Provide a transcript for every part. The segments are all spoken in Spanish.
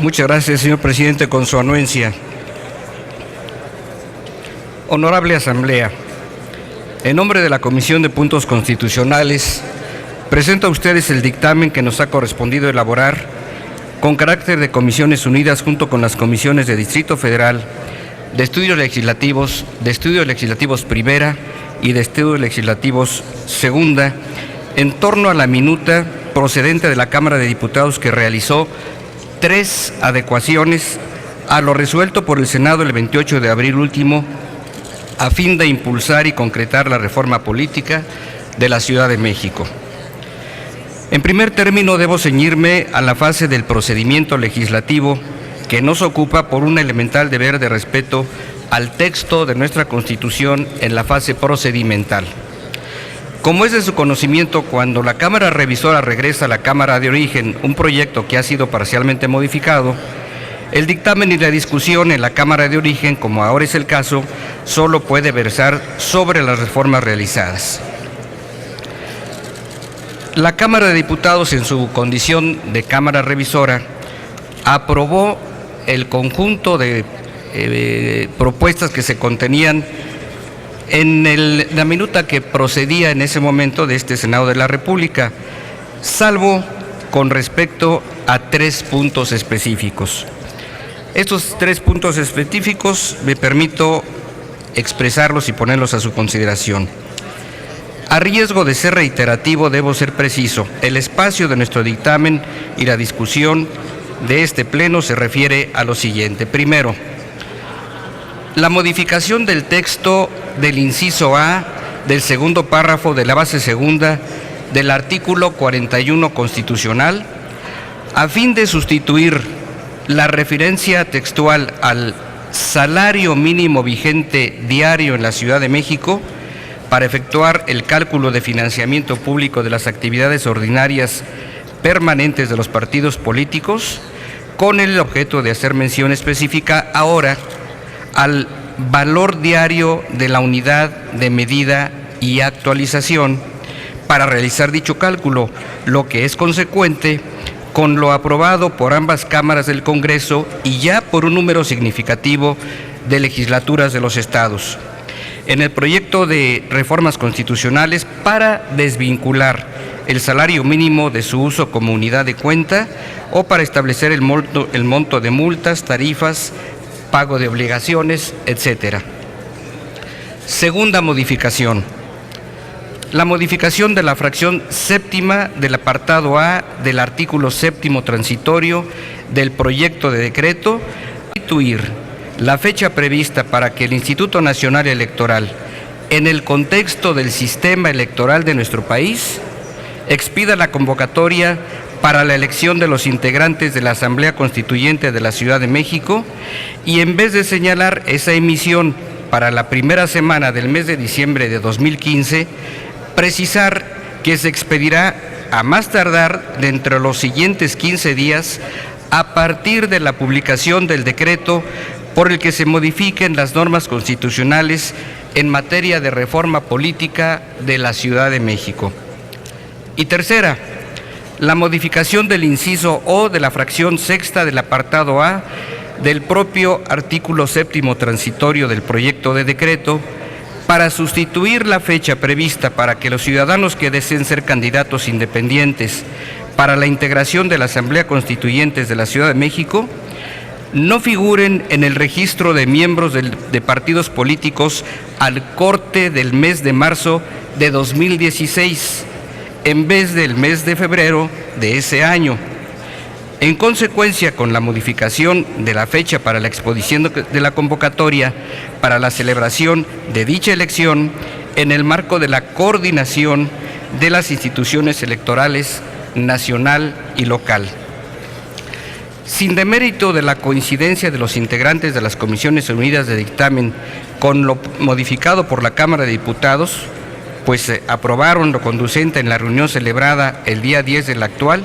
Muchas gracias, señor presidente, con su anuencia. Honorable Asamblea, en nombre de la Comisión de Puntos Constitucionales, presento a ustedes el dictamen que nos ha correspondido elaborar con carácter de Comisiones Unidas junto con las comisiones de Distrito Federal, de Estudios Legislativos Primera y de Estudios Legislativos Segunda, en torno a la minuta procedente de la Cámara de Diputados que realizó 3 adecuaciones a lo resuelto por el Senado el 28 de abril último, a fin de impulsar y concretar la reforma política de la Ciudad de México. En primer término, debo ceñirme a la fase del procedimiento legislativo que nos ocupa por un elemental deber de respeto al texto de nuestra Constitución en la fase procedimental. Como es de su conocimiento, cuando la Cámara Revisora regresa a la Cámara de Origen un proyecto que ha sido parcialmente modificado, el dictamen y la discusión en la Cámara de Origen, como ahora es el caso, solo puede versar sobre las reformas realizadas. La Cámara de Diputados, en su condición de Cámara Revisora, aprobó el conjunto de propuestas que se contenían en la minuta que procedía en ese momento de este Senado de la República, salvo con respecto a 3 puntos específicos. Estos 3 puntos específicos me permito expresarlos y ponerlos a su consideración. A riesgo de ser reiterativo, debo ser preciso. El espacio de nuestro dictamen y la discusión de este pleno se refiere a lo siguiente. Primero, la modificación del texto del inciso A del segundo párrafo de la base segunda del artículo 41 constitucional, a fin de sustituir la referencia textual al salario mínimo vigente diario en la Ciudad de México para efectuar el cálculo de financiamiento público de las actividades ordinarias permanentes de los partidos políticos, con el objeto de hacer mención específica ahora al valor diario de la unidad de medida y actualización para realizar dicho cálculo, lo que es consecuente con lo aprobado por ambas cámaras del Congreso y ya por un número significativo de legislaturas de los estados. En el proyecto de reformas constitucionales para desvincular el salario mínimo de su uso como unidad de cuenta o para establecer el monto de multas, tarifas, pago de obligaciones, etcétera. Segunda modificación. La modificación de la fracción séptima del apartado A del artículo 7º transitorio del proyecto de decreto, instituir la fecha prevista para que el Instituto Nacional Electoral, en el contexto del sistema electoral de nuestro país, expida la convocatoria para la elección de los integrantes de la Asamblea Constituyente de la Ciudad de México y en vez de señalar esa emisión para la primera semana del mes de diciembre de 2015, precisar que se expedirá a más tardar dentro de los siguientes 15 días a partir de la publicación del decreto por el que se modifiquen las normas constitucionales en materia de reforma política de la Ciudad de México. Y tercera, la modificación del inciso O de la fracción sexta del apartado A del propio artículo 7º transitorio del proyecto de decreto para sustituir la fecha prevista para que los ciudadanos que deseen ser candidatos independientes para la integración de la Asamblea Constituyente de la Ciudad de México no figuren en el registro de miembros de partidos políticos al corte del mes de marzo de 2016, en vez del mes de febrero de ese año. En consecuencia, con la modificación de la fecha para la exposición de la convocatoria para la celebración de dicha elección, en el marco de la coordinación de las instituciones electorales nacional y local. Sin demérito de la coincidencia de los integrantes de las Comisiones Unidas de Dictamen con lo modificado por la Cámara de Diputados, pues aprobaron lo conducente en la reunión celebrada el día 10 del actual,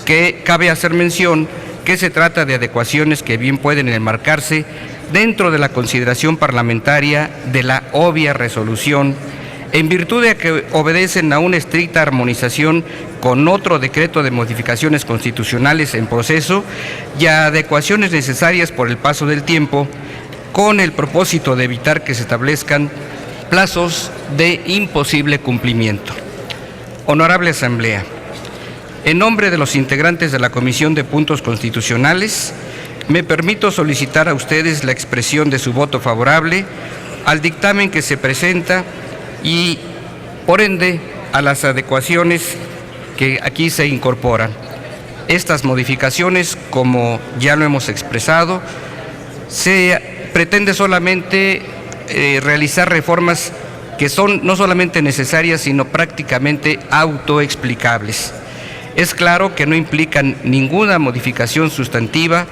que cabe hacer mención que se trata de adecuaciones que bien pueden enmarcarse dentro de la consideración parlamentaria de la obvia resolución en virtud de que obedecen a una estricta armonización con otro decreto de modificaciones constitucionales en proceso y a adecuaciones necesarias por el paso del tiempo, con el propósito de evitar que se establezcan plazos de imposible cumplimiento. Honorable Asamblea, en nombre de los integrantes de la Comisión de Puntos Constitucionales, me permito solicitar a ustedes la expresión de su voto favorable al dictamen que se presenta y, por ende, a las adecuaciones que aquí se incorporan. Estas modificaciones, como ya lo hemos expresado, se pretende solamente realizar reformas que son no solamente necesarias, sino prácticamente autoexplicables. Es claro que no implican ninguna modificación sustantiva,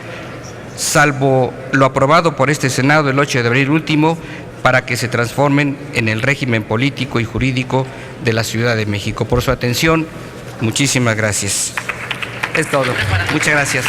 salvo lo aprobado por este Senado el 8 de abril último, para que se transformen en el régimen político y jurídico de la Ciudad de México. Por su atención, muchísimas gracias. Es todo. Muchas gracias.